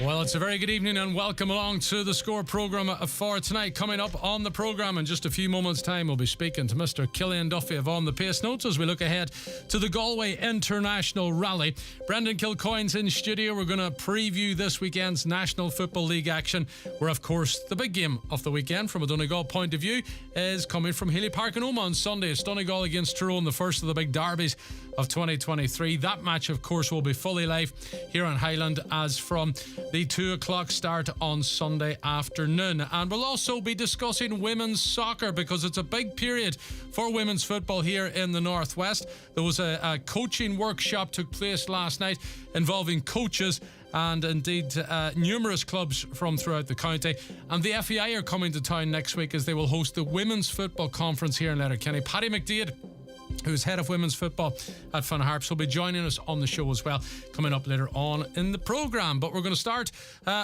Well, it's a very good evening and welcome along to the Score programme for tonight. Coming up on the programme in just a few moments' time, we'll be speaking to Mr. Killian Duffy of On the Pace Notes as we look ahead to the Galway International Rally. Brendan Kilcoyne's in studio. We're going to preview this weekend's National Football League action, where, of course, the big game of the weekend from a Donegal point of view is coming from Healy Park in Omagh on Sunday. It's Donegal against Tyrone, the first of the big derbies of 2023. That match, of course, will be fully live here on Highland as from the 2 o'clock start on Sunday afternoon. And we'll also be discussing women's soccer because it's a big period for women's football here in the Northwest. There was a coaching workshop took place last night involving coaches and indeed numerous clubs from throughout the county. And the FAI are coming to town next week as they will host the Women's Football Conference here in Letterkenny. Paddy McDaid, who's head of women's football at Finn Harps, will be joining us on the show as well, coming up later on in the programme. But we're going to start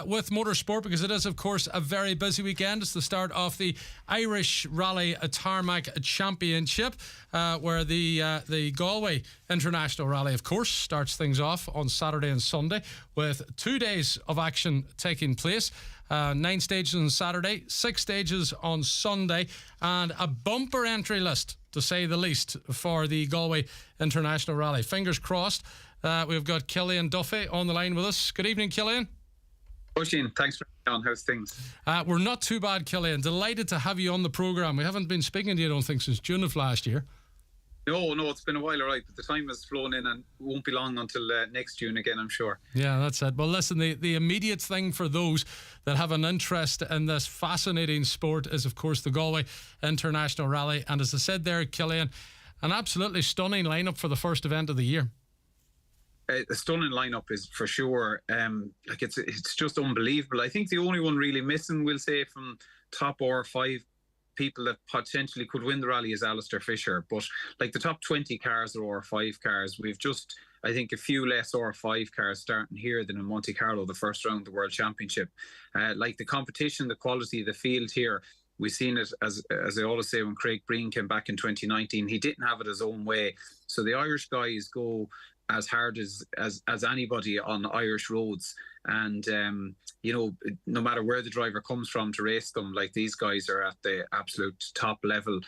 with motorsport because it is, of course, a very busy weekend. It's the start of the Irish Rally Tarmac Championship, where the Galway International Rally, of course, starts things off on Saturday and Sunday with 2 days of action taking place. 9 stages on Saturday, 6 stages on Sunday, and a bumper entry list, to say the least, for the Galway International Rally. Fingers crossed. We've got Killian Duffy on the line with us. Good evening, Killian. Oisin, thanks for being on. How's things? We're not too bad, Killian. Delighted to have you on the programme. We haven't been speaking to you, I don't think, since June of last year. No, it's been a while, all right, but the time has flown in and won't be long until next June again, I'm sure. Yeah, that's it. Well, listen, the immediate thing for those that have an interest in this fascinating sport is, of course, the Galway International Rally. And as I said there, Killian, an absolutely stunning lineup for the first event of the year. A stunning lineup is for sure. It's just unbelievable. I think the only one really missing, we'll say, from top R5 people that potentially could win the rally is Alistair Fisher, but like the top 20 cars are R5 cars. We've just, I think, a few less R5 cars starting here than in Monte Carlo, the first round of the World Championship. Like the competition, the quality of the field here, we've seen it, as I always say, when Craig Breen came back in 2019, he didn't have it his own way. So the Irish guys go as hard as anybody on Irish roads, and no matter where the driver comes from to race them, like these guys are at the absolute top level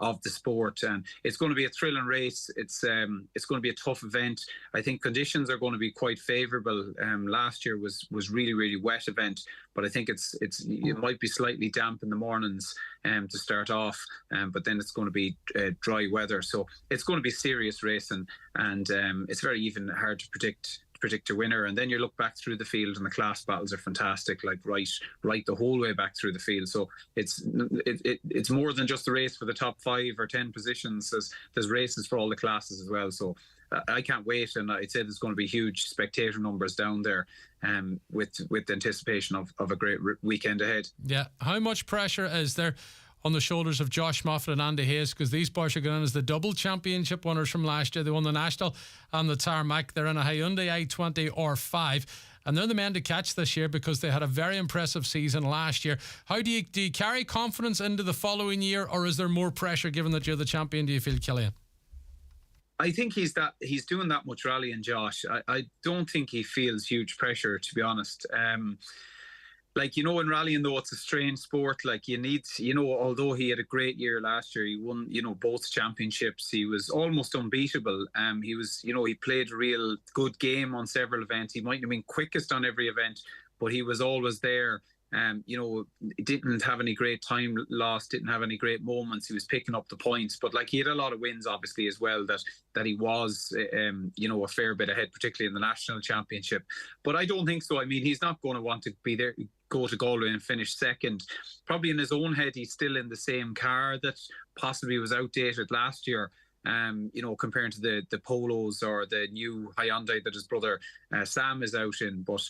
of the sport, and it's going to be a thrilling race. It's going to be a tough event. I think conditions are going to be quite favourable. Last year was really, really wet event, but I think it might be slightly damp in the mornings to start off, but then it's going to be dry weather, so it's going to be serious racing, and it's very even hard to predict a winner. And then you look back through the field and the class battles are fantastic, like right the whole way back through the field. So it's more than just a race for the top 5 or 10 positions. There's races for all the classes as well. So I can't wait, and I'd say there's going to be huge spectator numbers down there, with the anticipation of a great weekend ahead. Yeah, how much pressure is there on the shoulders of Josh Moffat and Andy Hayes, because these boys are going in as the double championship winners from last year? They won the National and the Tarmac. They're in a Hyundai i20 R5, and they're the men to catch this year because they had a very impressive season last year. How do you carry confidence into the following year, or is there more pressure given that you're the champion, do you feel, Killian? I think he's doing that much rallying, Josh. I don't think he feels huge pressure, to be honest. In rallying, though, it's a strange sport. Like, you need, although he had a great year last year, he won, both championships. He was almost unbeatable. He played a real good game on several events. He mightn't have been quickest on every event, but he was always there. Didn't have any great time lost, didn't have any great moments. He was picking up the points, but he had a lot of wins, obviously, as well, that he was, a fair bit ahead, particularly in the national championship. But I don't think so. I mean, he's not going to want to be there, go to Galway and finish second. Probably in his own head, he's still in the same car that possibly was outdated last year. Comparing to the Polos or the new Hyundai that his brother Sam is out in. But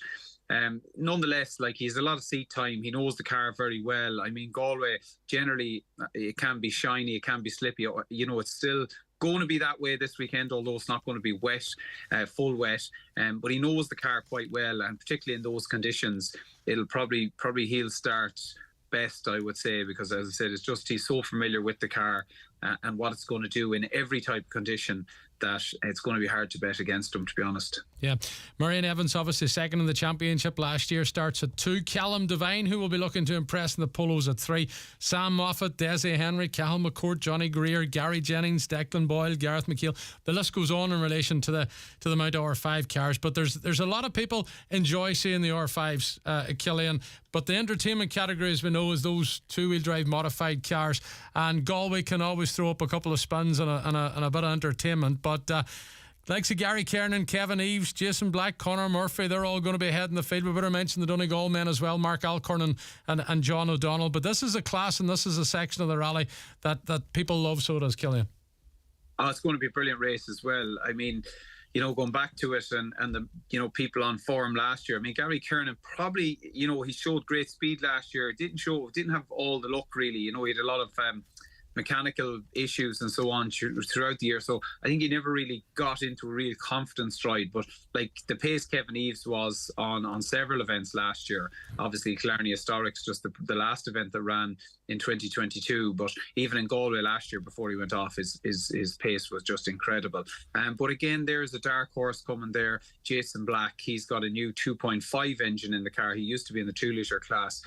nonetheless, he's a lot of seat time. He knows the car very well. I mean, Galway, generally, it can be shiny, it can be slippy. It's still going to be that way this weekend, although it's not going to be wet, full wet. But he knows the car quite well, and particularly in those conditions, it'll probably he'll start best, I would say, because, as I said, it's just he's so familiar with the car and what it's going to do in every type of condition that it's going to be hard to bet against them, to be honest. Yeah. Marion Evans, obviously second in the championship last year, starts at 2. Callum Devine, who will be looking to impress in the polos, at 3. Sam Moffat, Desi Henry, Cahill McCourt, Johnny Greer, Gary Jennings, Declan Boyle, Gareth McKeel. The list goes on in relation to the amount of R5 cars, but there's a lot of people enjoy seeing the R5s, Killian, but the entertainment category, as we know, is those two-wheel drive modified cars, and Galway can always throw up a couple of spins and a bit of entertainment, but likes of Gary Kernan, Kevin Eves, Jason Black, Conor Murphy, they're all going to be ahead in the field. We better mention the Donegal men as well, Mark Alcorn and John O'Donnell. But this is a class and this is a section of the rally that people love, so does Killian. Oh, it's going to be a brilliant race as well. I mean, going back to it and the, people on form last year. I mean, Gary Kernan probably, he showed great speed last year. Didn't have all the luck really. He had a lot of mechanical issues and so on throughout the year, so I think he never really got into a real confidence stride. But like the pace Kevin Eves was on several events last year, obviously Killarney Historics just the last event that ran in 2022, but even in Galway last year before he went off, his pace was just incredible. But again, there's a dark horse coming there, Jason Black. He's got a new 2.5 engine in the car. He used to be in the 2-litre class,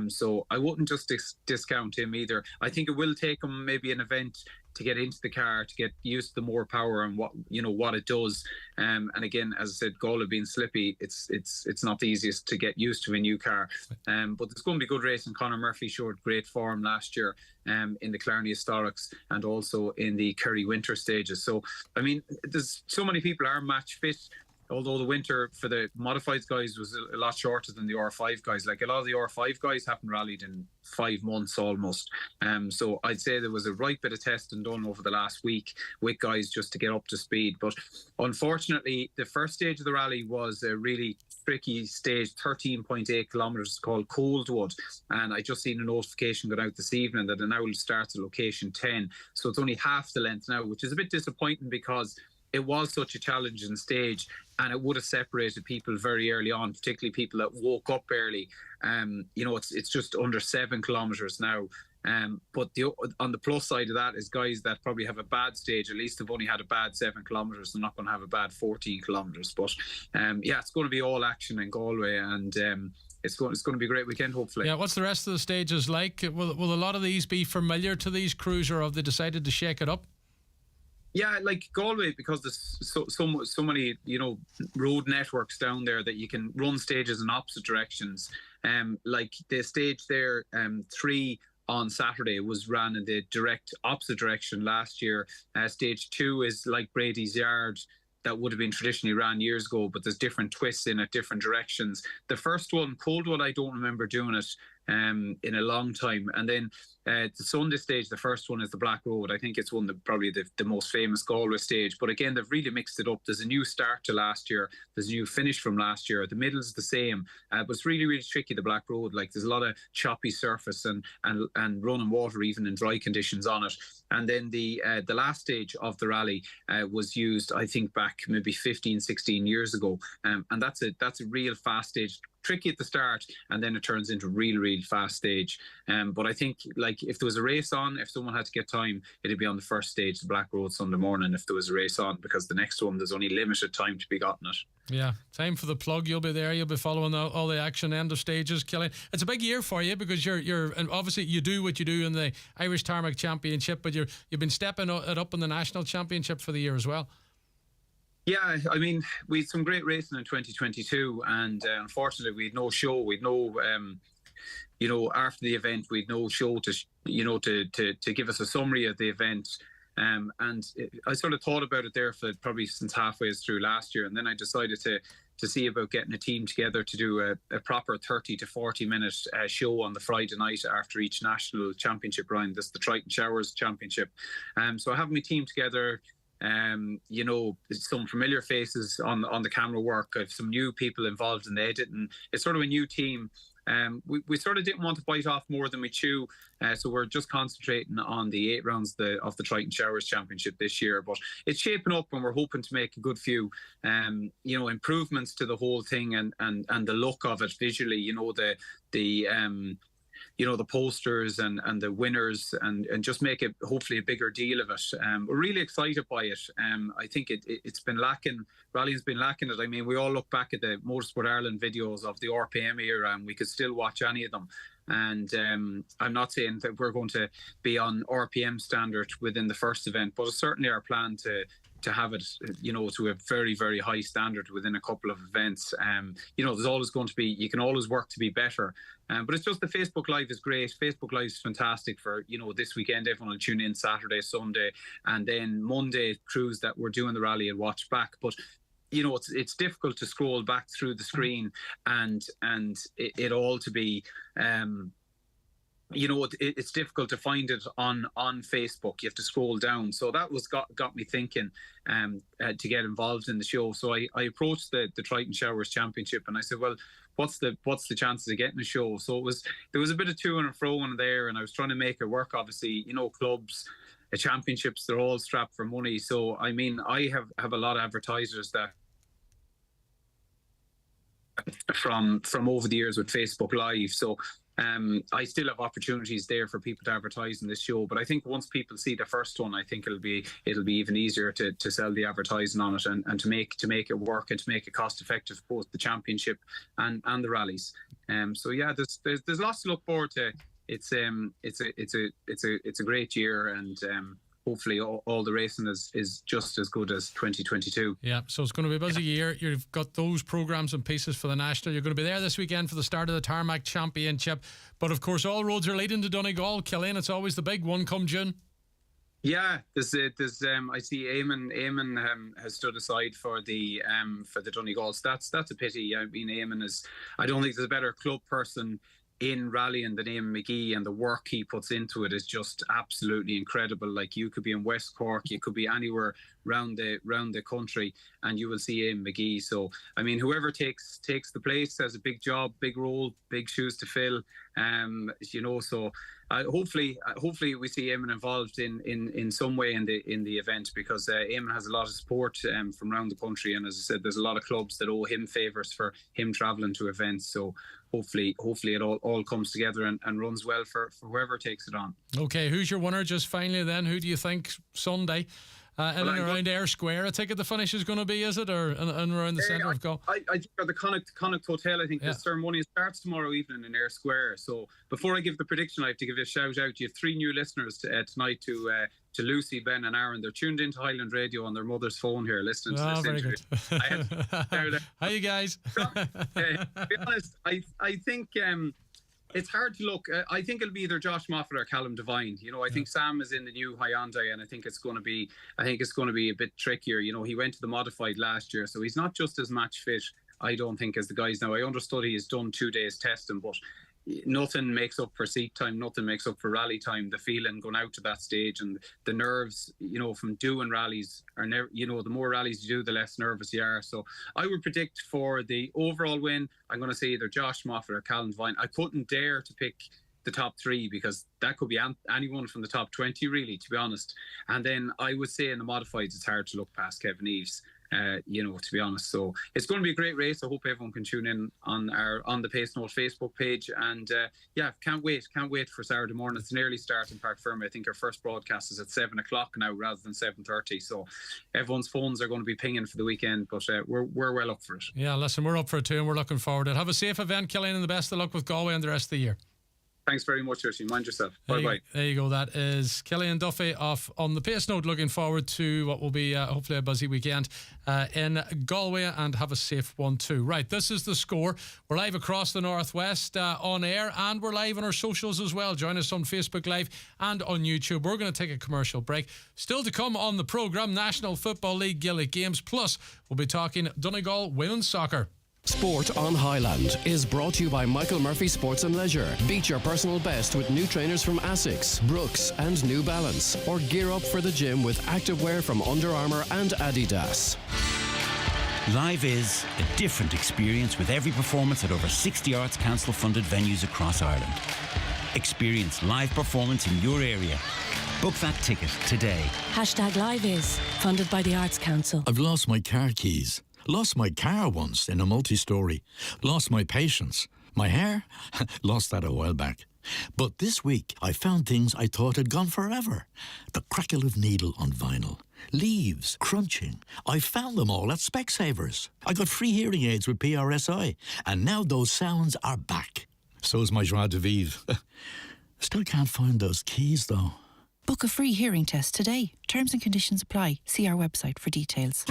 so I wouldn't just discount him either. I think it will take him maybe an event to get into the car, to get used to the more power and what it does. And again, as I said, Galway being slippy, it's not the easiest to get used to a new car. But it's going to be good racing. Conor Murphy showed great form last year in the Killarney Historics and also in the Kerry Winter stages. So I mean, there's so many people are match fit. Although the winter for the modified guys was a lot shorter than the R5 guys. Like a lot of the R5 guys haven't rallied in 5 months almost. So I'd say there was a right bit of testing done over the last week with guys just to get up to speed. But unfortunately, the first stage of the rally was a really tricky stage, 13.8 kilometres, called Coldwood. And I just seen a notification go out this evening that it now will start at location 10. So it's only half the length now, which is a bit disappointing because it was such a challenging stage and it would have separated people very early on, particularly people that woke up early. It's just under 7 kilometres now. But on the plus side of that is guys that probably have a bad stage. At least have only had a bad 7 kilometres. They're not going to have a bad 14 kilometres. But it's going to be all action in Galway, and it's going to be a great weekend, hopefully. Yeah, what's the rest of the stages like? Will a lot of these be familiar to these crews, or have they decided to shake it up? Yeah, like Galway, because there's so many road networks down there that you can run stages in opposite directions. Like the stage there, 3 on Saturday was ran in the direct opposite direction last year. Stage 2 is like Brady's Yard, that would have been traditionally ran years ago, but there's different twists in it, different directions. The first one, Coldwood, I don't remember doing it in a long time. And then the Sunday stage, the first one is the Black Road. I think it's probably the most famous Galway stage. But again, they've really mixed it up. There's a new start to last year. There's a new finish from last year. The middle is the same, but it's really, really tricky, the Black Road. Like there's a lot of choppy surface and running water even in dry conditions on it. And then the last stage of the rally was used, I think, back maybe 15, 16 years ago. And that's a real fast stage. Tricky at the start, and then it turns into really fast stage. But I think, like, if there was a race on, if someone had to get time, it'd be on the first stage, the Black Road, Sunday morning, if there was a race on, because the next one, there's only limited time to be gotten it. Yeah, time for the plug. You'll be there. You'll be following all the action, end of stages, Killian. It's a big year for you because you're and obviously you do what you do in the Irish Tarmac Championship, but you've been stepping it up in the National Championship for the year as well. Yeah, I mean, we had some great racing in 2022, and unfortunately, we had no show. We had no, after the event, we had no show to give us a summary of the event. And I sort of thought about it there for probably since halfway through last year, and then I decided to see about getting a team together to do a proper 30 to 40 minute show on the Friday night after each national championship round. This is the Triton Showers Championship. So I have my team together. Some familiar faces on the camera work. I have some new people involved in the editing. It's sort of a new team. We sort of didn't want to bite off more than we chew, so we're just concentrating on the 8 rounds of the Triton Showers Championship this year. But it's shaping up, and we're hoping to make a good few, improvements to the whole thing and the look of it visually. the posters and the winners, and just make it hopefully a bigger deal of it. We're really excited by it. I think it's been lacking. Rallying's been lacking it. I mean, we all look back at the Motorsport Ireland videos of the RPM era, and we could still watch any of them. And I'm not saying that we're going to be on RPM standard within the first event, but it's certainly our plan to have it, to a very, very high standard within a couple of events. There's always going to be, you can always work to be better. But it's just the Facebook Live is great. Facebook Live is fantastic for, this weekend. Everyone will tune in Saturday, Sunday, and then Monday crews that we're doing the rally and watch back. But it's difficult to scroll back through the screen and it all to be, it's difficult to find it on Facebook. You have to scroll down. So that was got me thinking to get involved in the show. So I approached the Triton Showers Championship and I said, well, what's the chances of getting a show? So there was a bit of to and fro in there, and I was trying to make it work. Obviously, clubs, championships, they're all strapped for money. So I mean, I have a lot of advertisers that from over the years with Facebook Live. So I still have opportunities there for people to advertise in this show. But I think once people see the first one, I think it'll be even easier to sell the advertising on it and to make it work and to make it cost effective, both the championship and the rallies. So yeah, there's lots to look forward to. It's a great year, and hopefully all the racing is just as good as 2022. Yeah, so it's going to be a busy year. You've got those programmes and pieces for the National. You're going to be there this weekend for the start of the Tarmac Championship. But of course, all roads are leading to Donegal. Killian, it's always the big one come June. Yeah, there's I see Eamon has stood aside for the Donegal. So that's a pity. I mean, Eamon I don't think there's a better club person in rallying than Eamon McGee, and the work he puts into it is just absolutely incredible. Like, you could be in West Cork, you could be anywhere round the country, and you will see Eamon McGee. So I mean, whoever takes the place has a big job, big role, big shoes to fill. So hopefully we see Eamon involved in some way in the event, because Eamon has a lot of support from around the country, and as I said, there's a lot of clubs that owe him favours for him travelling to events. So hopefully it all comes together and runs well for whoever takes it on. Okay, who's your winner just finally then? Who do you think Sunday? In and around Ayr Square, I take it the finish is going to be, is it? Or in around the centre of Galway? I think the Connacht Hotel, I think the ceremony starts tomorrow evening in Ayr Square. So before I give the prediction, I have to give a shout out. You have 3 new listeners tonight to Lucy, Ben and Aaron. They're tuned into Highland Radio on their mother's phone here listening to this interview. Very good. Hi, you guys. To be honest, I think it's hard to look. I think it'll be either Josh Moffat or Callum Devine. I think Sam is in the new Hyundai, and I think it's going to be a bit trickier. He went to the modified last year, so he's not just as match fit, I don't think, as the guys now. I understood he has done 2 days testing, but nothing makes up for seat time, nothing makes up for rally time. The feeling going out to that stage and the nerves, from doing rallies are never, the more rallies you do, the less nervous you are. So I would predict for the overall win, I'm going to say either Josh Moffat or Callum Devine. I couldn't dare to pick the top 3, because that could be anyone from the top 20, really, to be honest. And then I would say in the modifieds, it's hard to look past Kevin Eves. To be honest. So it's going to be a great race. I hope everyone can tune in on the Pace Note Facebook page. And can't wait for Saturday morning. It's an early start in Park Ferme. I think our first broadcast is at 7 o'clock now rather than 7:30. So everyone's phones are going to be pinging for the weekend, but we're well up for it. Yeah, listen, we're up for it too, and we're looking forward to it. Have a safe event, Killian, and the best of luck with Galway and the rest of the year. Thanks very much, Richie. Mind yourself. Bye-bye. There you go. That is Killian Duffy off on the Pace Note. Looking forward to what will be hopefully a busy weekend in Galway, and have a safe one too. Right, this is The Score. We're live across the Northwest on air, and we're live on our socials as well. Join us on Facebook Live and on YouTube. We're going to take a commercial break. Still to come on the programme, National Football League Gaelic Games, plus we'll be talking Donegal women's soccer. Sport on Highland is brought to you by Michael Murphy Sports and Leisure. Beat your personal best with new trainers from Asics, Brooks and New Balance, or gear up for the gym with activewear from Under Armour and Adidas. Live is a different experience with every performance at over 60 Arts Council funded venues across Ireland. Experience live performance in your area. Book that ticket today. #Live is funded by the Arts Council. I've lost my car keys. Lost my car once in a multi-storey. Lost my patience. My hair? Lost that a while back. But this week, I found things I thought had gone forever. The crackle of needle on vinyl. Leaves crunching. I found them all at Specsavers. I got free hearing aids with PRSI, and now those sounds are back. So's my joie de vivre. Still can't find those keys, though. Book a free hearing test today. Terms and conditions apply. See our website for details.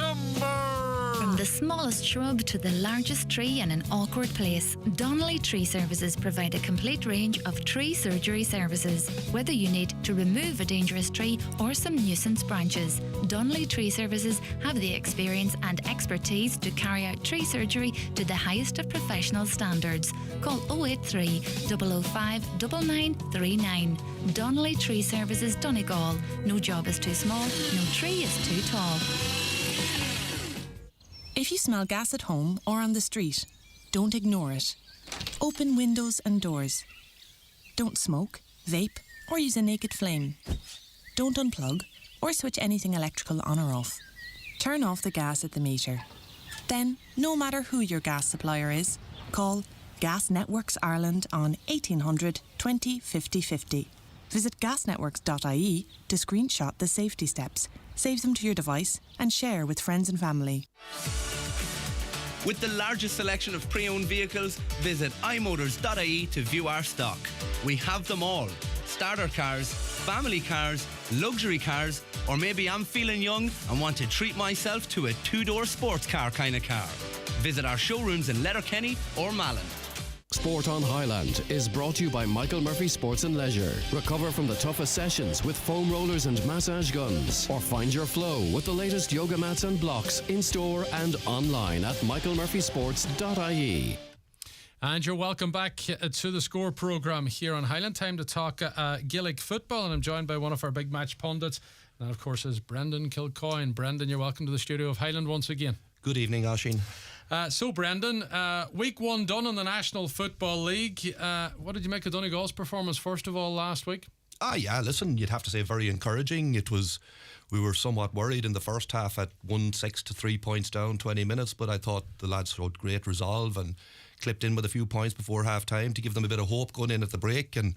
From the smallest shrub to the largest tree in an awkward place, Donnelly Tree Services provide a complete range of tree surgery services. Whether you need to remove a dangerous tree or some nuisance branches, Donnelly Tree Services have the experience and expertise to carry out tree surgery to the highest of professional standards. Call 083 005 9939. Donnelly Tree Services, Donegal. No job is too small, no tree is too tall. If you smell gas at home or on the street, don't ignore it. Open windows and doors. Don't smoke, vape, or use a naked flame. Don't unplug or switch anything electrical on or off. Turn off the gas at the meter. Then, no matter who your gas supplier is, call Gas Networks Ireland on 1800 20 50 50. Visit gasnetworks.ie to screenshot the safety steps, save them to your device, and share with friends and family. With the largest selection of pre-owned vehicles, visit imotors.ie to view our stock. We have them all. Starter cars, family cars, luxury cars, or maybe I'm feeling young and want to treat myself to a two-door sports car kind of car. Visit our showrooms in Letterkenny or Malin. Sport on Highland is brought to you by Michael Murphy Sports and Leisure. Recover from the toughest sessions with foam rollers and massage guns. Or find your flow with the latest yoga mats and blocks in store and online at michaelmurphysports.ie. And you're welcome back to the Score programme here on Highland. Time to talk Gaelic football, and I'm joined by one of our big match pundits. And that, of course, is Brendan Kilcoyne. Brendan, you're welcome to the studio of Highland once again. Good evening, Oisín. So, Brendan, week one done in the National Football League. What did you make of Donegal's performance, first of all, last week? Yeah, listen, you'd have to say very encouraging. We were somewhat worried in the first half at 1-6 to 3 points down, 20 minutes, but I thought the lads showed great resolve and clipped in with a few points before half time to give them a bit of hope going in at the break, and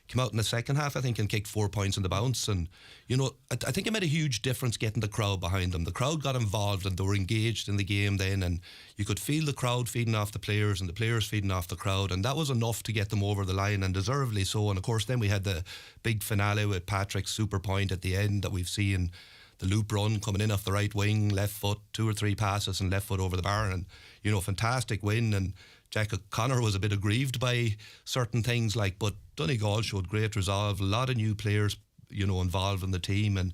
came out in the second half, I think, and kicked 4 points in the bounce. And, I think it made a huge difference getting the crowd behind them. The crowd got involved and they were engaged in the game then, and you could feel the crowd feeding off the players and the players feeding off the crowd, and that was enough to get them over the line, and deservedly so. And of course then we had the big finale with Patrick's super point at the end that we've seen, the loop run coming in off the right wing, left foot, 2 or 3 passes and left foot over the bar, and fantastic win. And Jack O'Connor was a bit aggrieved by certain things, but Donegal showed great resolve. A lot of new players, involved in the team, and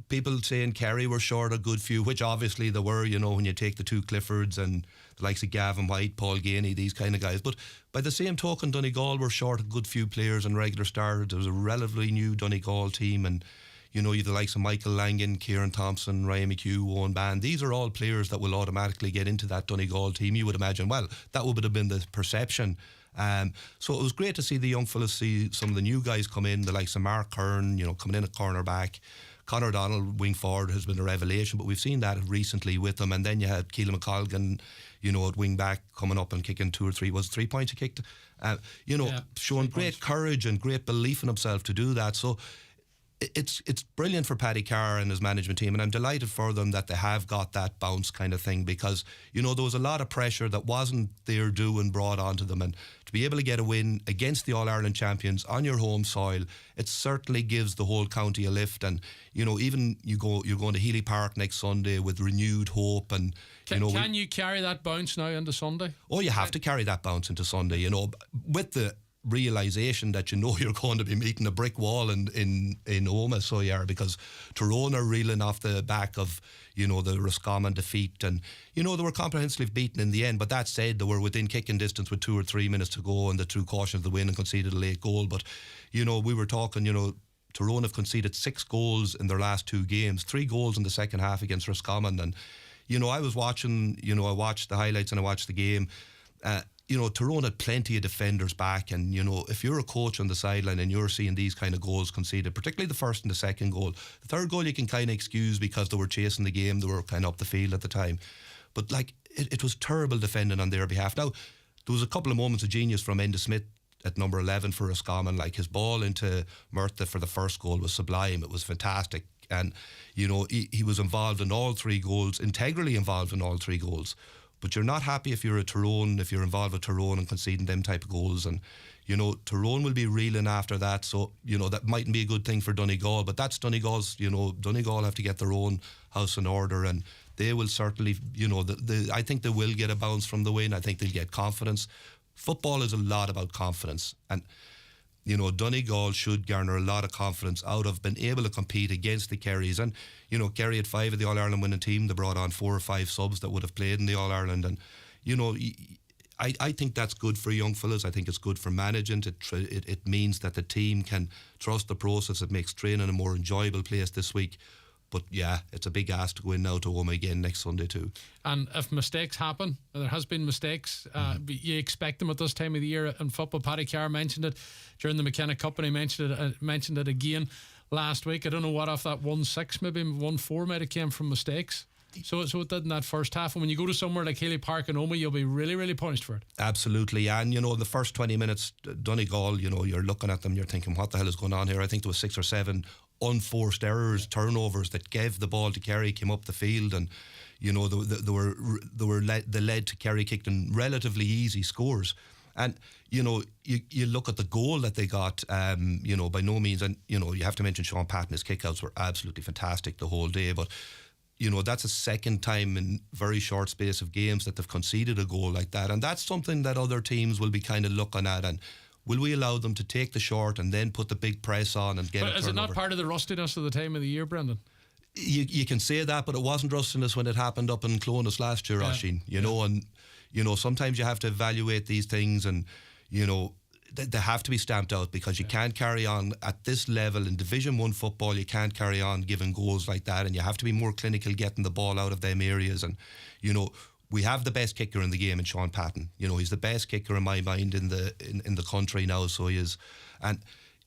people saying Kerry were short a good few, which obviously they were. When you take the two Cliffords and the likes of Gavin White, Paul Ganey, these kind of guys. But by the same token, Donegal were short a good few players and regular starters. There was a relatively new Donegal team, and you have the likes of Michael Langan, Kieran Thompson, Ryan McHugh, Owen Bann. These are all players that will automatically get into that Donegal team, you would imagine. Well, that would have been the perception. So it was great to see the young fellas, see some of the new guys come in, the likes of Mark Kern, coming in at cornerback. Conor Donald, wing forward, has been a revelation, but we've seen that recently with them. And then you had Keelan McColgan, at wing back, coming up and kicking 2 or 3, was it 3 points he kicked? Showing great courage and great belief in himself to do that. So it's brilliant for Paddy Carr and his management team, and I'm delighted for them that they have got that bounce kind of thing, because there was a lot of pressure that wasn't their due and brought onto them, and to be able to get a win against the All-Ireland champions on your home soil, it certainly gives the whole county a lift. And even you're going to Healy Park next Sunday with renewed hope, and can you carry that bounce now into Sunday? Oh, you have to carry that bounce into Sunday, with the realisation that you're going to be meeting a brick wall in Oma, so you are, because Tyrone are reeling off the back of the Roscommon defeat, and they were comprehensively beaten in the end. But that said, they were within kicking distance with 2 or 3 minutes to go, and the true caution of the win, and conceded a late goal. But we were talking, Tyrone have conceded 6 goals in their last 2 games, 3 goals in the second half against Roscommon. And I was watching, I watched the highlights and I watched the game. Tyrone had plenty of defenders back, and if you're a coach on the sideline and you're seeing these kind of goals conceded, particularly the first and the second goal, the third goal you can kind of excuse because they were chasing the game, they were kind of up the field at the time, but it was terrible defending on their behalf. Now there was a couple of moments of genius from Enda Smith at number 11 for Roscommon. Like, his ball into Murtha for the first goal was sublime. It was fantastic. And, you know, he was involved in all 3 goals, integrally involved in all 3 goals. But you're not happy if you're a Tyrone, if you're involved with Tyrone and conceding them type of goals. And, you know, Tyrone will be reeling after that. So, you know, that mightn't be a good thing for Donegal. But that's Donegal's, you know, Donegal have to get their own house in order. And they will certainly, you know, I think they will get a bounce from the win. I think they'll get confidence. Football is a lot about confidence. And, you know, Donegal should garner a lot of confidence out of being able to compete against the Kerrys. And, you know, Kerry had 5 of the All-Ireland winning team. They brought on 4 or 5 subs that would have played in the All-Ireland. And, you know, I think that's good for young fellas. I think it's good for management. It means that the team can trust the process. It makes training a more enjoyable place this week. But yeah, it's a big ask to go in now to home again next Sunday too. And if mistakes happen, there has been mistakes, you expect them at this time of the year in football. Paddy Carr mentioned it during the McKenna Cup, and he mentioned it again last week. I don't know what off that 1-6, maybe 1-4 might have came from mistakes. So it did in that first half. And when you go to somewhere like Healy Park and Omagh, you'll be really, really punished for it. Absolutely. And, you know, the first 20 minutes, Donegal, you know, you're looking at them, you're thinking, what the hell is going on here? I think there was 6 or 7 unforced errors, turnovers that gave the ball to Kerry, came up the field, and, you know, they led to Kerry kicking relatively easy scores. And, you know, you look at the goal that they got, you know, by no means, and, you know, you have to mention Sean Patton, his kickouts were absolutely fantastic the whole day, but, you know, that's a second time in very short space of games that they've conceded a goal like that. And that's something that other teams will be kind of looking at. And will we allow them to take the short and then put the big press on and get a turnover? Is it not part of the rustiness of the time of the year, Brendan? You can say that, but it wasn't rustiness when it happened up in Clonus last year, Oisín. You know, and, you know, sometimes you have to evaluate these things, and, you know, they have to be stamped out, because you can't carry on at this level in Division 1 football. You can't carry on giving goals like that, and you have to be more clinical getting the ball out of them areas. And, you know, we have the best kicker in the game in Sean Patton. You know, he's the best kicker in my mind in the country now, so he is. And,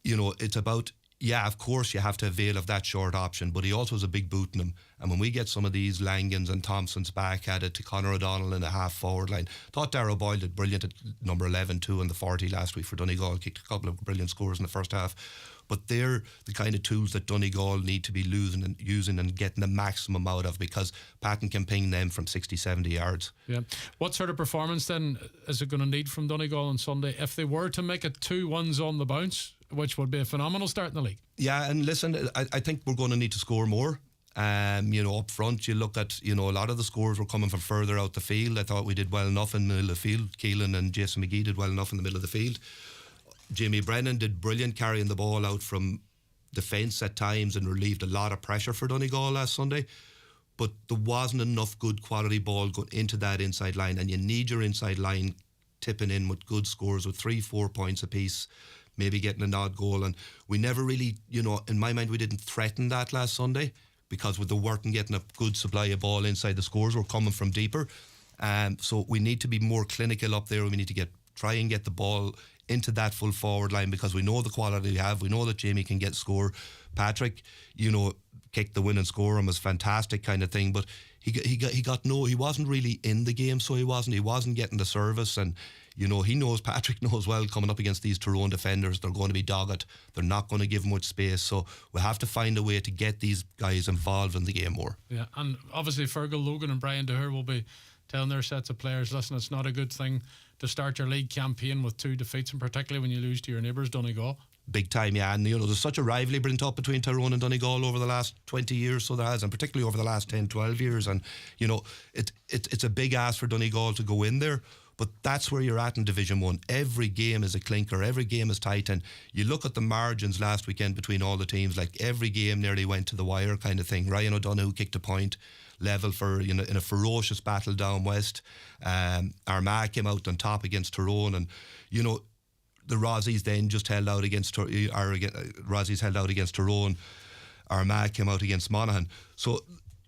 you know, it's about, yeah, of course you have to avail of that short option, but he also has a big boot in him. And when we get some of these Langans and Thompsons back at it to Conor O'Donnell in a half forward line, thought Darragh Boyle did brilliant at number 11 too in the 40 last week for Donegal, kicked a couple of brilliant scores in the first half. But they're the kind of tools that Donegal need to be using and getting the maximum out of, because Patton can ping them from 60, 70 yards. Yeah. What sort of performance then is it going to need from Donegal on Sunday if they were to make it 2-1s on the bounce, which would be a phenomenal start in the league? Yeah, and listen, I think we're going to need to score more. You know, up front, you look at, you know, a lot of the scores were coming from further out the field. I thought we did well enough in the middle of the field. Keelan and Jason McGee did well enough in the middle of the field. Jamie Brennan did brilliant carrying the ball out from defence at times and relieved a lot of pressure for Donegal last Sunday. But there wasn't enough good quality ball going into that inside line, and you need your inside line tipping in with good scores with 3-4 points apiece, maybe getting an odd goal. And we never really, you know, in my mind, we didn't threaten that last Sunday, because with the work and getting a good supply of ball inside, the scores were coming from deeper. So we need to be more clinical up there. We need to try and get the ball into that full forward line, because we know the quality we have. We know that Jamie can get score. Patrick, you know, kicked the winning score and was fantastic kind of thing, but he wasn't really in the game, so he wasn't getting the service. And, you know, Patrick knows well, coming up against these Tyrone defenders, they're going to be dogged. They're not going to give much space, so we have to find a way to get these guys involved in the game more. Yeah, and obviously Fergal Logan and Brian Deher will be telling their sets of players, listen, it's not a good thing to start your league campaign with 2 defeats, and particularly when you lose to your neighbours Donegal. Big time, yeah. And, you know, there's such a rivalry built up between Tyrone and Donegal over the last 20 years, so there has, and particularly over the last 10, 12 years. And, you know, it's a big ask for Donegal to go in there, but that's where you're at in Division 1. Every game is a clinker, every game is tight, and you look at the margins last weekend between all the teams, like every game nearly went to the wire kind of thing. Ryan O'Donoghue kicked a point level for, you know, in a ferocious battle down west. Armagh came out on top against Tyrone, and, you know, the Rossies then just held out against Rossies held out against Tyrone. Armagh came out against Monaghan. So,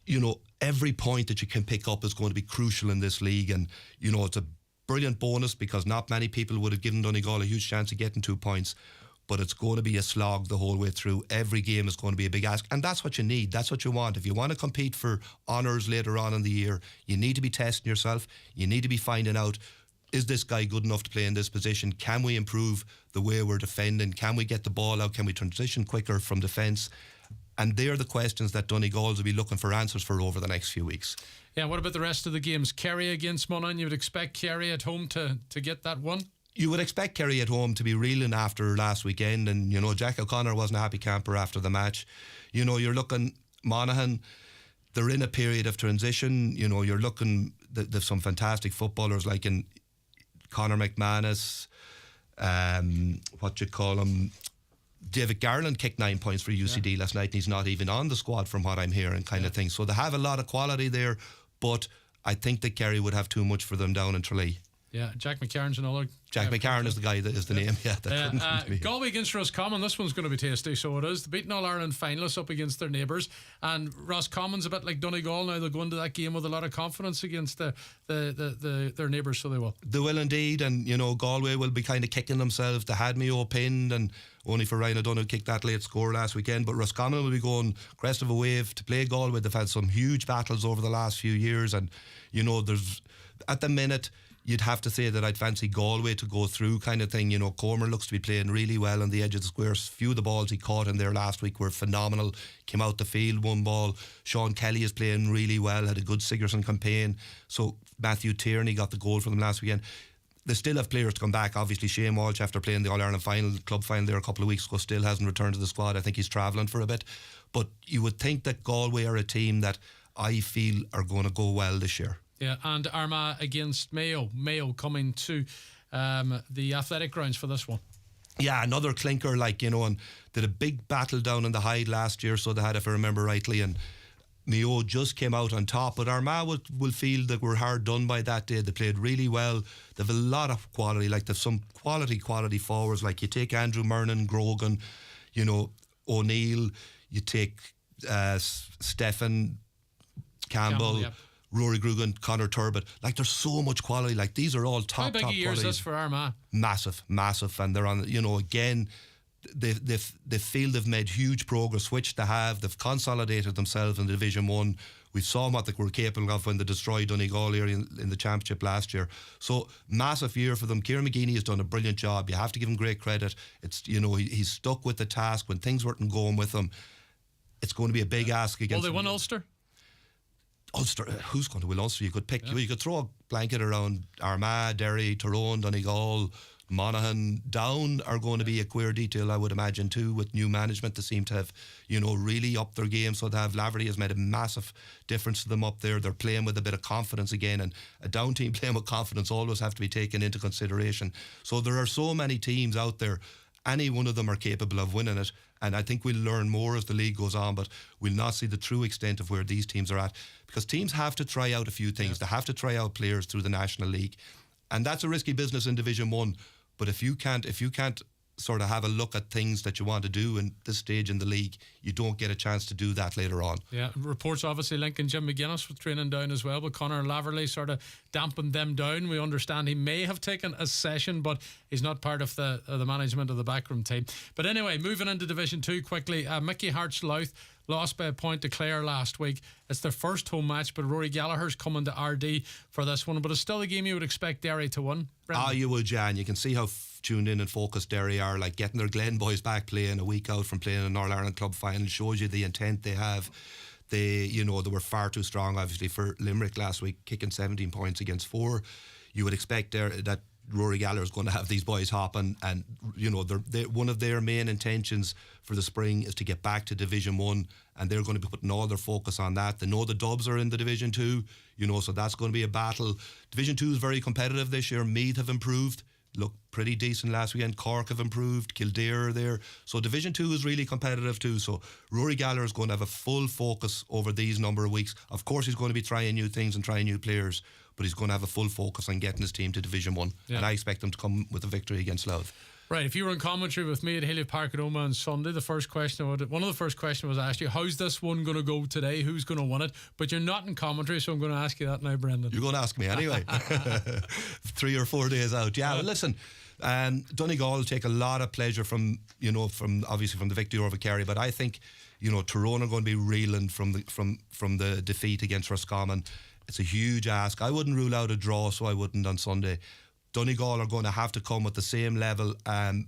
you know, every point that you can pick up is going to be crucial in this league, and, you know, it's a brilliant bonus, because not many people would have given Donegal a huge chance of getting 2 points. But it's going to be a slog the whole way through. Every game is going to be a big ask, and that's what you need. That's what you want. If you want to compete for honours later on in the year, you need to be testing yourself. You need to be finding out, is this guy good enough to play in this position? Can we improve the way we're defending? Can we get the ball out? Can we transition quicker from defence? And they're the questions that Donegal will be looking for answers for over the next few weeks. Yeah, what about the rest of the games? Kerry against Monaghan, you would expect Kerry at home to get that one? You would expect Kerry at home to be reeling after last weekend, and Jack O'Connor wasn't a happy camper after the match. You're looking Monaghan, they're in a period of transition. You're looking, there's some fantastic footballers like in Conor McManus, David Garland kicked 9 points for UCD last night, and he's not even on the squad from what I'm hearing, kind of thing. So they have a lot of quality there, but I think that Kerry would have too much for them down in Tralee. Yeah, Jack McCarron's another. Jack McCarron is the guy that is the name. Yeah, that couldn't come to me. Galway against Roscommon. This one's going to be tasty, so it is. The beaten All-Ireland finalists up against their neighbours, and Roscommon's a bit like Donegal now. They'll go into that game with a lot of confidence against their neighbours, so they will. They will indeed, and Galway will be kind of kicking themselves. They had Mayo pinned, and only for Ryan O'Donoghue kicked that late score last weekend. But Roscommon will be going crest of a wave to play Galway. They've had some huge battles over the last few years, and there's at the minute. You'd have to say that I'd fancy Galway to go through, kind of thing. Cormer looks to be playing really well on the edge of the square. Few of the balls he caught in there last week were phenomenal. Came out the field, one ball. Sean Kelly is playing really well, had a good Sigerson campaign. So Matthew Tierney got the goal for them last weekend. They still have players to come back. Obviously Shane Walsh, after playing the All-Ireland final, club final there a couple of weeks ago, still hasn't returned to the squad. I think he's travelling for a bit. But you would think that Galway are a team that I feel are going to go well this year. Yeah, and Armagh against Mayo. Mayo coming to the athletic grounds for this one. Yeah, another clinker, and did a big battle down in the Hyde last year, so they had, if I remember rightly, and Mayo just came out on top. But Armagh will feel that we're hard done by that day. They played really well. They've a lot of quality, they've some quality forwards. You take Andrew Murnan, Grogan, O'Neill, you take Stephen Campbell, yep. Rory Grugan, Conor Turbot. There's so much quality. These are all top. How big a year is this for Armagh? Massive, and they're on. Again, they feel they've made huge progress, which they have. They've consolidated themselves in Division 1. We saw what they were capable of when they destroyed Donegal area in the championship last year. So massive year for them. Kieran McGeeney has done a brilliant job. You have to give him great credit. It's he's stuck with the task when things weren't going with him. It's going to be a big ask against. Will they win Ulster? Ulster, who's going to win Ulster? You could pick. You could throw a blanket around Armagh, Derry, Tyrone, Donegal, Monaghan. Down are going to be a queer detail, I would imagine, too, with new management. They seem to have, really upped their game. So to have Laverty has made a massive difference to them up there. They're playing with a bit of confidence again, and a down team playing with confidence always have to be taken into consideration. So there are so many teams out there. Any one of them are capable of winning it, and I think we'll learn more as the league goes on, but we'll not see the true extent of where these teams are at, because teams have to try out a few things. They have to try out players through the National League, and that's a risky business in Division 1. But if you can't sort of have a look at things that you want to do in this stage in the league, you don't get a chance to do that later on. Yeah, reports obviously linking Jim McGuinness with training down as well, but Conor Laverty sort of dampened them down. We understand he may have taken a session, but he's not part of the management of the backroom team. But anyway, moving into Division 2 quickly, Mickey Hart's Louth lost by a point to Clare last week. It's their first home match, but Rory Gallagher's coming to RD for this one. But it's still a game you would expect Derry to win. Brendan? You would, Jan. You can see how tuned in and focused Derry are. Getting their Glen boys back playing a week out from playing an All-Ireland club final shows you the intent they have. They were far too strong, obviously, for Limerick last week, kicking 17 points against 4. You would expect that Rory Gallagher is going to have these boys hopping, and one of their main intentions for the spring is to get back to Division 1, and they're going to be putting all their focus on that. They know the Dubs are in the Division 2, so that's going to be a battle. Division 2 is very competitive this year. Meath have improved, looked pretty decent last weekend. Cork have improved, Kildare are there. So Division 2 is really competitive too. So Rory Gallagher is going to have a full focus over these number of weeks. Of course he's going to be trying new things and trying new players, but he's going to have a full focus on getting his team to Division 1. Yeah. And I expect them to come with a victory against Louth. Right, if you were in commentary with me at Haley Park at Omagh on Sunday, one of the first questions was asked you, how's this one going to go today? Who's going to win it? But you're not in commentary, so I'm going to ask you that now, Brendan. You're going to ask me anyway. 3 or 4 days out. Yeah, well, listen, Donegal will take a lot of pleasure from the victory over Kerry, but I think Tyrone are going to be reeling from the defeat against Roscommon. It's a huge ask. I wouldn't rule out a draw, so I wouldn't on Sunday. Donegal are going to have to come at the same level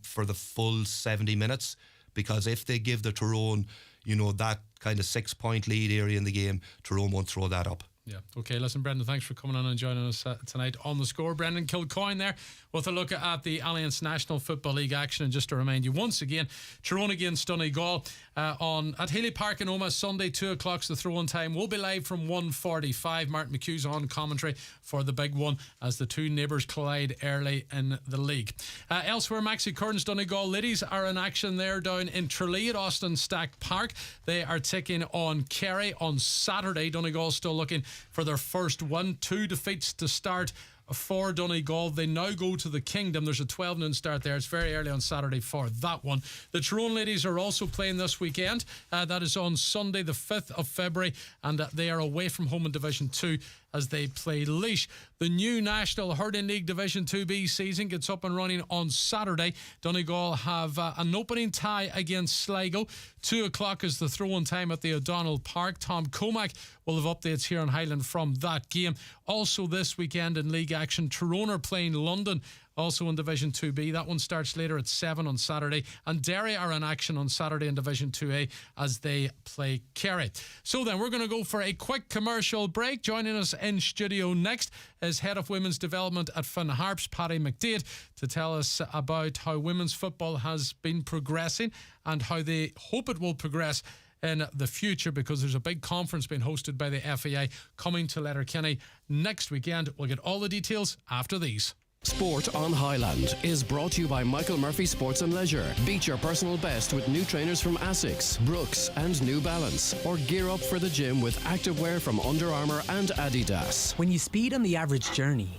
for the full 70 minutes, because if they give the Tyrone, that kind of 6-point lead area in the game, Tyrone won't throw that up. Yeah. Okay, listen, Brendan, thanks for coming on and joining us tonight on The Score. Brendan Kilcoyne there with a look at the Alliance National Football League action. And just to remind you once again, Tyrone against Donegal at Healy Park in Omagh, Sunday, 2 o'clock's the throw-in time. We'll be live from 1:45. Martin McHugh's on commentary for the big one as the two neighbours collide early in the league. Elsewhere, Maxi Curran's Donegal ladies are in action there down in Tralee at Austin Stack Park. They are taking on Kerry on Saturday. Donegal still looking for their first win. 2 defeats to start for Donegal. They now go to the Kingdom. There's a 12 noon start there. It's very early on Saturday for that one. The Tyrone ladies are also playing this weekend. That is on Sunday the 5th of February, and they are away from home in Division 2 as they play Laois. The new National Hurling League Division 2B season gets up and running on Saturday. Donegal have an opening tie against Sligo. 2 o'clock is the throw-in time at the O'Donnell Park. Tom Comack will have updates here on Highland from that game. Also this weekend in league action, Tyrone are playing London, also in Division 2B. That one starts later at 7 on Saturday. And Derry are in action on Saturday in Division 2A as they play Kerry. So then we're going to go for a quick commercial break. Joining us in studio next is Head of Women's Development at Finn Harps, Paddy McDaid, to tell us about how women's football has been progressing and how they hope it will progress in the future, because there's a big conference being hosted by the FAI coming to Letterkenny next weekend. We'll get all the details after these. Sport on Highland is brought to you by Michael Murphy Sports and Leisure. Beat your personal best with new trainers from Asics, Brooks and New Balance, or gear up for the gym with activewear from Under Armour and Adidas. When you speed on the average journey,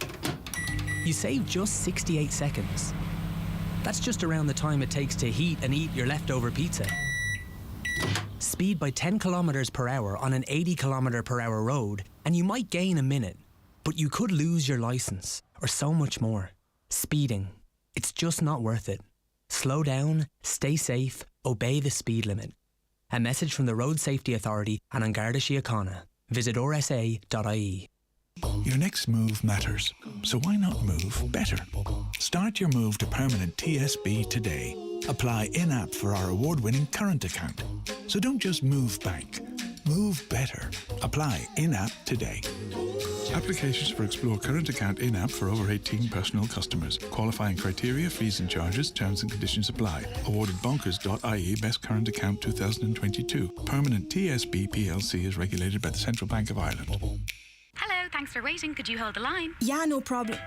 you save just 68 seconds. That's just around the time it takes to heat and eat your leftover pizza. Speed by 10 kilometers per hour on an 80 kilometer per hour road, and you might gain a minute, but you could lose your license, or so much more. Speeding. It's just not worth it. Slow down, stay safe, obey the speed limit. A message from the Road Safety Authority and An Garda Síochána. Visit rsa.ie. Your next move matters, so why not move better? Start your move to permanent TSB today. Apply in-app for our award-winning current account. So don't just move bank, move better. Apply in-app today. Applications for Explore Current Account in-app for over 18 personal customers. Qualifying criteria, fees and charges, terms and conditions apply. Awarded bonkers.ie Best Current Account 2022. Permanent TSB PLC is regulated by the Central Bank of Ireland. Hello, thanks for waiting. Could you hold the line? Yeah, no problem.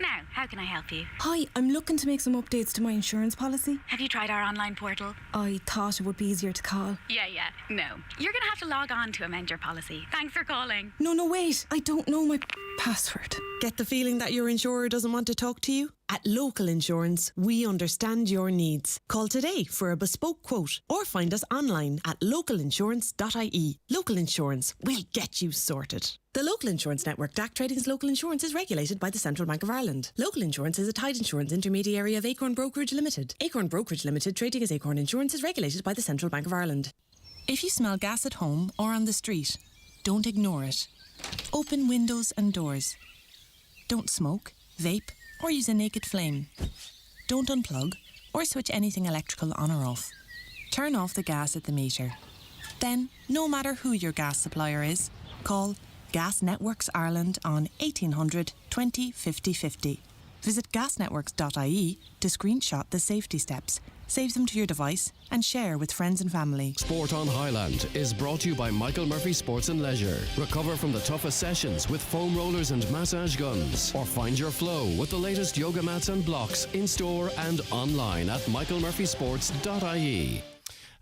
Now, how can I help you? Hi, I'm looking to make some updates to my insurance policy. Have you tried our online portal? I thought it would be easier to call. Yeah. No. You're going to have to log on to amend your policy. Thanks for calling. No, wait. I don't know my password. Get the feeling that your insurer doesn't want to talk to you? At Local Insurance, we understand your needs. Call today for a bespoke quote or find us online at localinsurance.ie. Local Insurance, we'll get you sorted. The Local Insurance Network, DAC Trading's Local Insurance, is regulated by the Central Bank of Ireland. Local Insurance is a tied insurance intermediary of Acorn Brokerage Limited. Acorn Brokerage Limited, trading as Acorn Insurance, is regulated by the Central Bank of Ireland. If you smell gas at home or on the street, don't ignore it. Open windows and doors. Don't smoke, vape, or use a naked flame. Don't unplug or switch anything electrical on or off. Turn off the gas at the meter. Then, no matter who your gas supplier is, call Gas Networks Ireland on 1800 20 50 50. Visit gasnetworks.ie to screenshot the safety steps, save them to your device and share with friends and family. Sport on Highland is brought to you by Michael Murphy Sports and Leisure. Recover from the toughest sessions with foam rollers and massage guns, or find your flow with the latest yoga mats and blocks in store and online at michaelmurphysports.ie.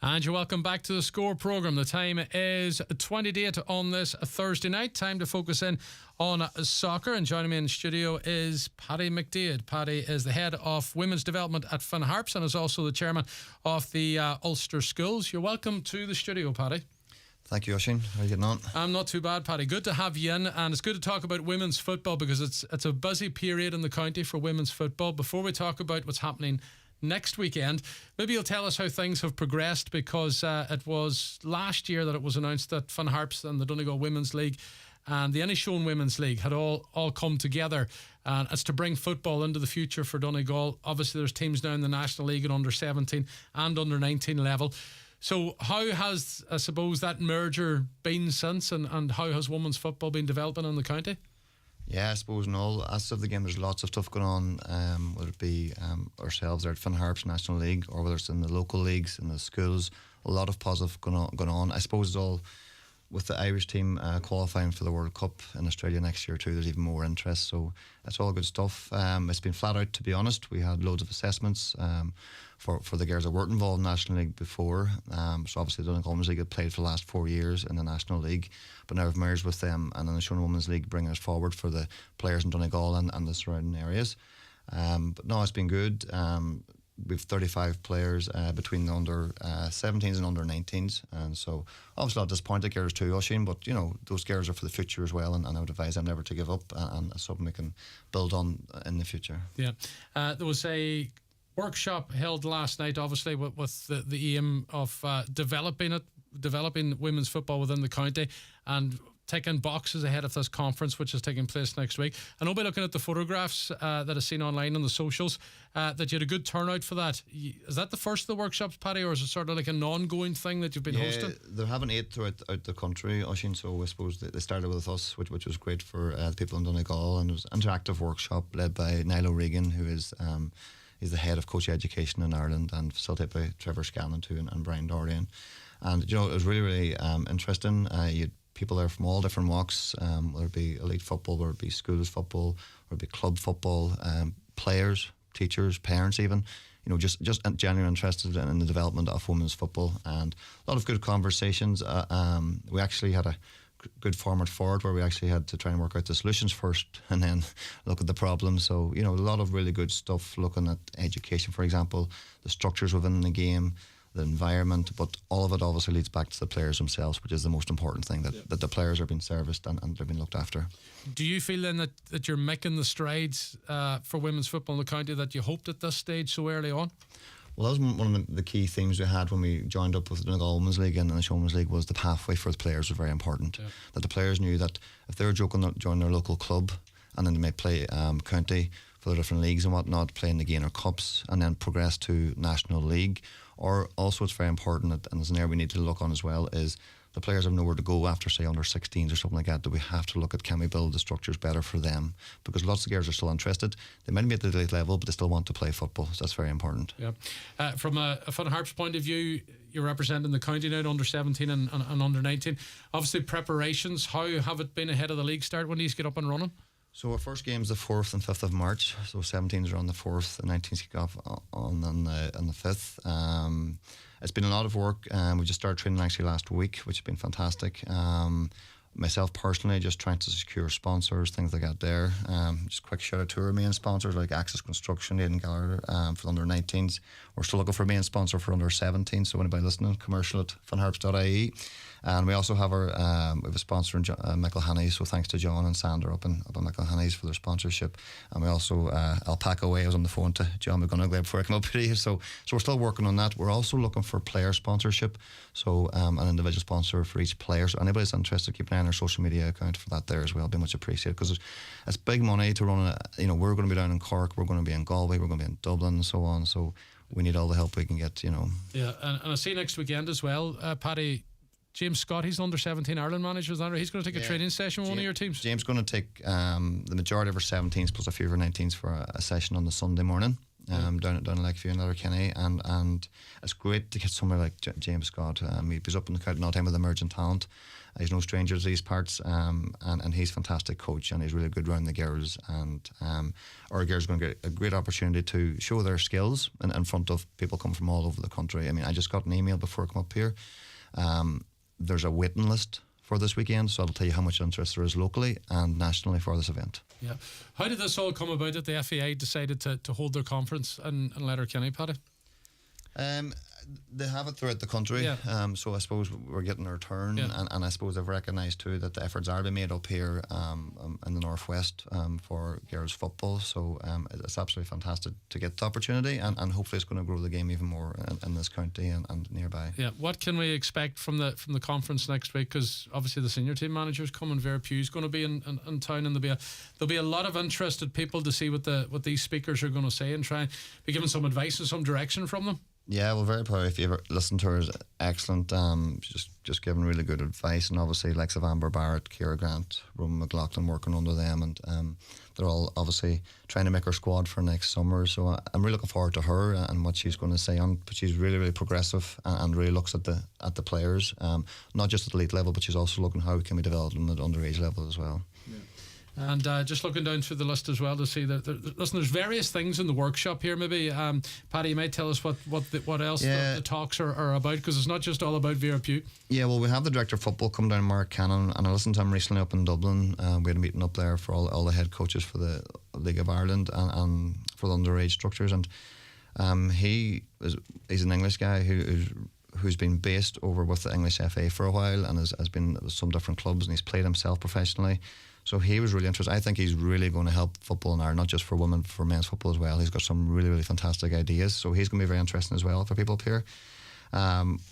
And you're welcome back to the Score programme. The time is 20 to 8 on this Thursday night. Time to focus in on soccer. And joining me in the studio is Paddy McDaid. Paddy is the head of women's development at Finn Harps and is also the chairman of the Ulster Schools. You're welcome to the studio, Paddy. Thank you, Oisin. How are you getting on? I'm not too bad, Paddy. Good to have you in, and it's good to talk about women's football because it's a busy period in the county for women's football. Before we talk about what's happening next weekend, maybe you'll tell us how things have progressed, because it was last year that it was announced that Finn Harps and the Donegal Women's League and the Inishowen Women's League had all come together, and it's to bring football into the future for Donegal. Obviously there's teams now in the National League at under 17 and under 19 level. So how has, I suppose, that merger been since, and how has women's football been developing in the county? Yeah, I suppose in all aspects of the game there's lots of stuff going on, whether it be ourselves there at Finn Harps National League, or whether it's in the local leagues, in the schools. A lot of positive going on. I suppose it's all with the Irish team qualifying for the World Cup in Australia next year too. There's even more interest, so that's all good stuff. It's been flat out, to be honest. We had loads of assessments for the girls that weren't involved in the National League before. So obviously the Donegal Women's League had played for the last 4 years in the National League, but now we've merged with them, and then the Inishowen Women's League bringing us forward for the players in Donegal and the surrounding areas. But no, it's been good. We've 35 players between the under 17s and under 19s, and so obviously a lot disappointed girls too, Oisin, but you know, those girls are for the future as well, and I would advise them never to give up, and it's something we can build on in the future. Yeah, there was a workshop held last night, obviously with the aim of developing women's football within the county and ticking boxes ahead of this conference, which is taking place next week. And I'll be looking at the photographs that I've seen online on the socials, that you had a good turnout for that. Is that the first of the workshops, Paddy, or is it sort of like an ongoing thing that you've been hosting? They're having 8 throughout the country, Oisin, so I suppose they started with us, which was great for the people in Donegal, and it was an interactive workshop led by Niall O'Regan, who is he's the head of coach education in Ireland, and facilitated by Trevor Scanlon too, and Brian Dorian. And you know, it was really interesting. You had people there from all different walks, whether it be elite football, whether it be schools football, whether it be club football, players, teachers, parents even, you know, just genuinely interested in the development of women's football, and a lot of good conversations. We actually had a good format forward where we actually had to try and work out the solutions first and then look at the problems. So, you know, a lot of really good stuff, looking at education, for example, the structures within the game, the environment, but all of it obviously leads back to the players themselves, which is the most important thing, that the players are being serviced and they're being looked after. Do you feel then that you're making the strides for women's football in the county that you hoped at this stage so early on? Well, that was one of the key themes we had when we joined up with the Donegal Women's League and the Inishowen Women's League, was the pathway for the players was very important. Yeah. That the players knew that if they were joining their local club, and then they may play county for the different leagues and whatnot, play in the Gainer Cups, and then progress to National League. Or also, it's very important, and there's an area we need to look on as well, is the players have nowhere to go after, say, under 16s or something like that we have to look at, can we build the structures better for them? Because lots of girls are still interested. They might be at the elite level, but they still want to play football, so that's very important. Yeah. From a Finn Harps point of view, you're representing the county now at under 17 and under 19. Obviously, preparations, how have it been ahead of the league start? When do you get up and running? So our first game is the 4th and 5th of March. So 17s are on the 4th, and 19s kick off on the 5th. It's been a lot of work. We just started training actually last week, which has been fantastic. Myself personally, just trying to secure sponsors, things like that there. Just a quick shout out to our main sponsors like Access Construction, Aidan Gallagher, for the under 19s. We're still looking for a main sponsor for under 17s, so anybody listening, commercial at finharps.ie. And we also have we have a sponsor in Michael Haney's, so thanks to John and Sandra up in Michael Haney's for their sponsorship. And we also Alpaca Way. I was on the phone to John McGonigal before I came up here, so we're still working on that. We're also looking for player sponsorship, so an individual sponsor for each player. So anybody's interested, keep an eye on our social media account for that there as well. Be much appreciated, because it's big money to run. We're going to be down in Cork, we're going to be in Galway, we're going to be in Dublin, and so on. So we need all the help we can get. Yeah, and I see next weekend as well, Paddy. James Scott, he's under 17 Ireland manager, is that right? He's going to take a training session with one of your teams. James is going to take the majority of our 17s plus a few of our 19s for a session on the Sunday morning down in Lakeview in Letterkenny, and it's great to get somebody like James Scott. He's up in the county all the time with emerging talent. He's no stranger to these parts, and he's a fantastic coach, and he's really good around the girls, and our girls are going to get a great opportunity to show their skills in front of people coming from all over the country. I mean, I just got an email before I come up here. There's a waiting list for this weekend, so I'll tell you how much interest there is locally and nationally for this event. Yeah. How did this all come about that the FAI decided to hold their conference in Letterkenny, Paddy? They have it throughout the country, so I suppose we're getting our turn, and I suppose they've recognised too that the efforts are being made up here in the northwest for girls football. So it's absolutely fantastic to get the opportunity, and hopefully it's going to grow the game even more in this county and nearby. Yeah, what can we expect from the conference next week? Because obviously the senior team manager's coming. Vera Pugh's going to be in town, and there'll be a lot of interested people to see what these speakers are going to say and try and be given some advice and some direction from them. Yeah, well, very proud. If you ever listen to her, is excellent. Just giving really good advice, and obviously likes of Amber Barrett, Ciara Grant, Roman McLaughlin working under them, and they're all obviously trying to make her squad for next summer. So I'm really looking forward to her and what she's going to say on. But she's really, really progressive and really looks at the players, not just at elite level, but she's also looking how can we develop them at underage level as well. And just looking down through the list as well to see that listen, there's various things in the workshop here. Maybe Paddy, you might tell us what else the talks are about, because it's not just all about Vera Pugh. Yeah, well, we have the director of football come down, Mark Cannon, and I listened to him recently up in Dublin. We had a meeting up there for all the head coaches for the League of Ireland and for the underage structures, and he's an English guy who's been based over with the English FA for a while and has been with some different clubs, and he's played himself professionally. So he was really interested. I think he's really going to help football in Ireland, not just for women, for men's football as well. He's got some really, really fantastic ideas. So he's going to be very interesting as well for people up here.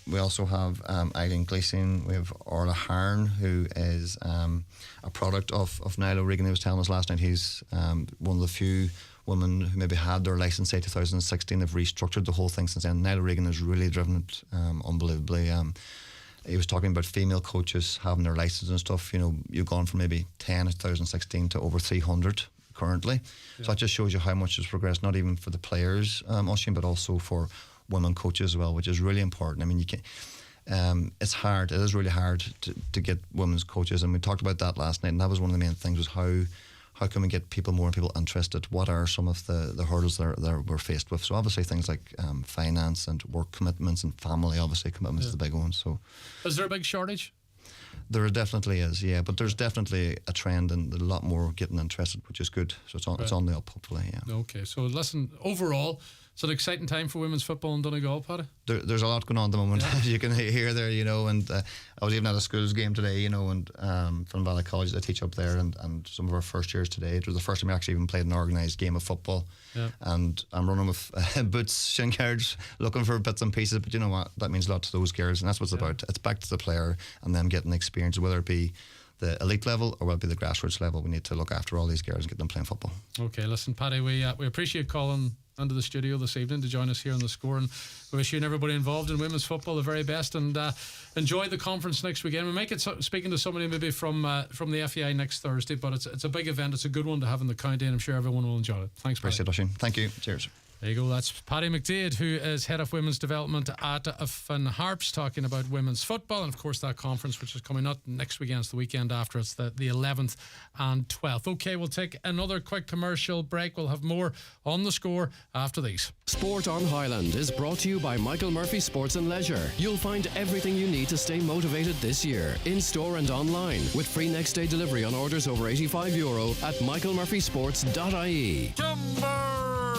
We also have Eileen Gleeson. We have Orla Harn, who is a product of Niall O'Regan. He was telling us last night he's one of the few women who maybe had their licence, say 2016. They've restructured the whole thing since then. Niall O'Regan has really driven it unbelievably. He was talking about female coaches having their licence and stuff. You know, you've gone from maybe 10 in 2016 to over 300 currently. Yeah. So that just shows you how much has progressed, not even for the players, Oisin, but also for women coaches as well, which is really important. I mean, you can. It's hard. It is really hard to get women's coaches, and we talked about that last night. And that was one of the main things: was how can we get people interested? What are some of the hurdles that we're faced with? So obviously things like finance and work commitments and family, obviously commitments is the big one. So is there a big shortage? There definitely is, yeah, but there's definitely a trend and a lot more getting interested, which is good. So it's on the up, hopefully, yeah. Okay, so listen, overall, it's an exciting time for women's football in Donegal, Paddy. There's a lot going on at the moment, as you can hear there, you know, and I was even at a schools game today, you know, and from Valley College, I teach up there, and some of our first years today, it was the first time we actually even played an organised game of football. Yeah. And I'm running with boots, shin guards, looking for bits and pieces, but you know what, that means a lot to those girls, and that's what it's about. It's back to the player and them getting experience, whether it be the elite level or whether it be the grassroots level. We need to look after all these girls and get them playing football. Okay, listen, Paddy, we appreciate calling into the studio this evening to join us here on The Score, and we wish you and everybody involved in women's football the very best, and enjoy the conference next weekend. We might get speaking to somebody maybe from the FEI next Thursday, but it's a big event. It's a good one to have in the county, and I'm sure everyone will enjoy it. Thanks, Paddy. Appreciate it, Oisin. Thank you. Cheers. There you go. That's Paddy McDaid, who is Head of Women's Development at Finn Harps, talking about women's football. And of course that conference, which is coming up next weekend, it's the weekend after. It's the 11th and 12th. Okay, we'll take another quick commercial break. We'll have more on The Score after these. Sport on Highland is brought to you by Michael Murphy Sports and Leisure. You'll find everything you need to stay motivated this year, in store and online, with free next day delivery on orders over €85 at michaelmurphysports.ie.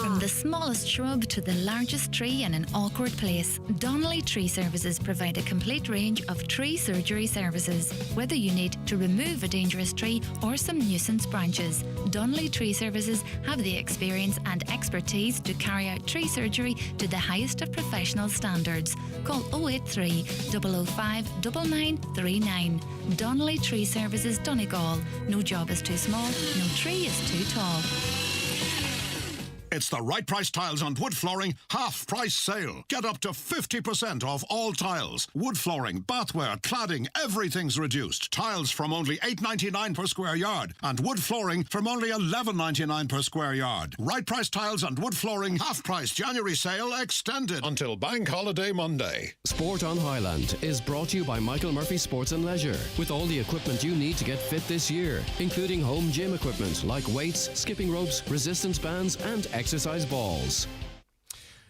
From the smallest shrub to the largest tree in an awkward place, Donnelly Tree Services provide a complete range of tree surgery services. Whether you need to remove a dangerous tree or some nuisance branches, Donnelly Tree Services have the experience and expertise to carry out tree surgery to the highest of professional standards. Call 083 005 9939. Donnelly Tree Services, Donegal. No job is too small, no tree is too tall. It's the Right Price Tiles and Wood Flooring half-price sale. Get up to 50% off all tiles. Wood flooring, bathware, cladding, everything's reduced. Tiles from only $8.99 per square yard and wood flooring from only $11.99 per square yard. Right Price Tiles and Wood Flooring half-price January sale extended until Bank Holiday Monday. Sport on Highland is brought to you by Michael Murphy Sports and Leisure, with all the equipment you need to get fit this year, including home gym equipment like weights, skipping ropes, resistance bands and exercise balls.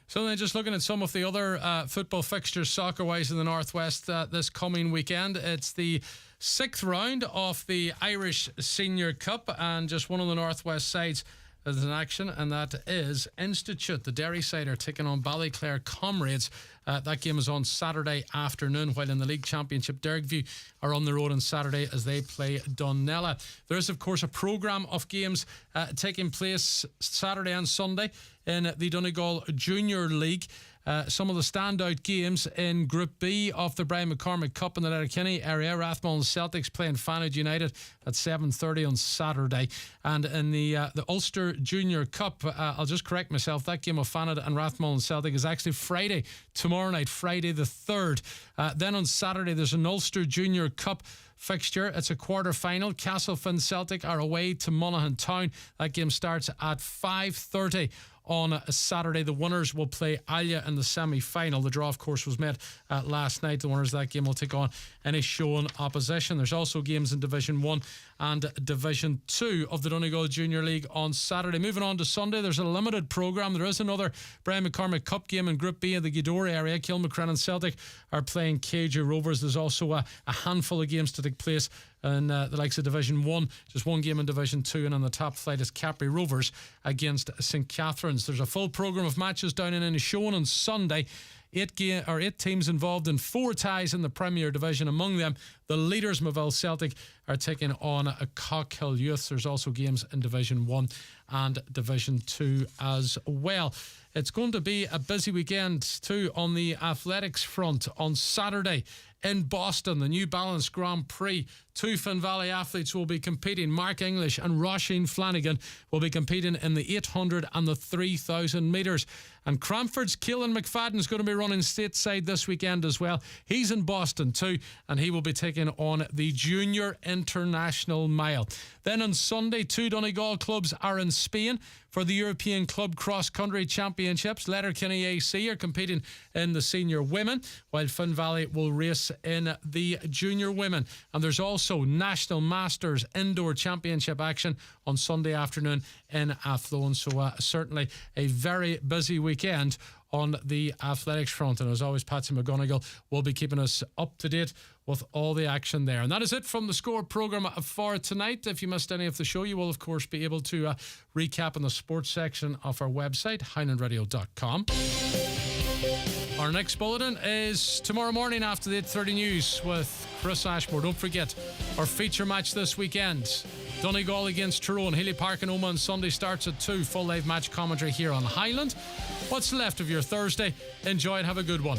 So then, just looking at some of the other football fixtures soccer-wise in the Northwest this coming weekend, it's the 6th round of the Irish Senior Cup, and just one of the Northwest sides is in action, and that is Institute. The Derryside are taking on Ballyclare Comrades. That game is on Saturday afternoon, while in the League Championship, Dergview are on the road on Saturday as they play Dunnella. There is, of course, a programme of games taking place Saturday and Sunday in the Donegal Junior League. Some of the standout games in Group B of the Brian McCormick Cup in the Letterkenny area. Rathmullen Celtics playing Fanage United at 7:30 on Saturday. And in the Ulster Junior Cup, I'll just correct myself, that game of Fanage and Rathmullen Celtic is actually Friday, tomorrow night, Friday the 3rd. Then on Saturday there's an Ulster Junior Cup fixture. It's a quarter-final. Castlefin Celtic are away to Monaghan Town. That game starts at 5:30 on Saturday. The winners will play Alya in the semi-final. The draw, of course, was made last night. The winners of that game will take on any shown opposition. There's also games in Division 1 and Division 2 of the Donegal Junior League on Saturday. Moving on to Sunday, there's a limited programme. There is another Brian McCormick Cup game in Group B of the Gweedore area. Kilmacrennan Celtic are playing KJ Rovers. There's also a handful of games to take place in the likes of Division 1, just one game in Division 2, and on the top flight is Capri Rovers against St Catherine's. There's a full programme of matches down in Inishowen on Sunday. 8 teams involved in 4 ties in the Premier Division. Among them, the leaders Moville Celtic are taking on a Cockhill Youth. There's also games in Division 1 and Division 2 as well. It's going to be a busy weekend too on the athletics front. On Saturday in Boston, the New Balance Grand Prix, 2 Finn Valley athletes will be competing. Mark English and Roisin Flanagan will be competing in the 800 and the 3,000 metres. And Cranford's Keelan McFadden is going to be running stateside this weekend as well. He's in Boston too, and he will be taking on the Junior International Mile. Then on Sunday, 2 Donegal clubs are in Spain for the European Club Cross Country Championships. Letterkenny AC are competing in the senior women, while Finn Valley will race in the junior women. And there's also National Masters Indoor Championship action on Sunday afternoon in Athlone. So certainly a very busy weekend on the athletics front. And as always, Patsy McGonigal will be keeping us up to date with all the action there. And that is it from the Score programme for tonight. If you missed any of the show, you will of course be able to recap in the sports section of our website, highlandradio.com. Our next bulletin is tomorrow morning after the 8:30 news with Chris Ashmore. Don't forget our feature match this weekend, Donegal against Tyrone. Healy Park in Oma on Sunday starts at 2. Full live match commentary here on Highland. What's left of your Thursday? Enjoy and have a good one.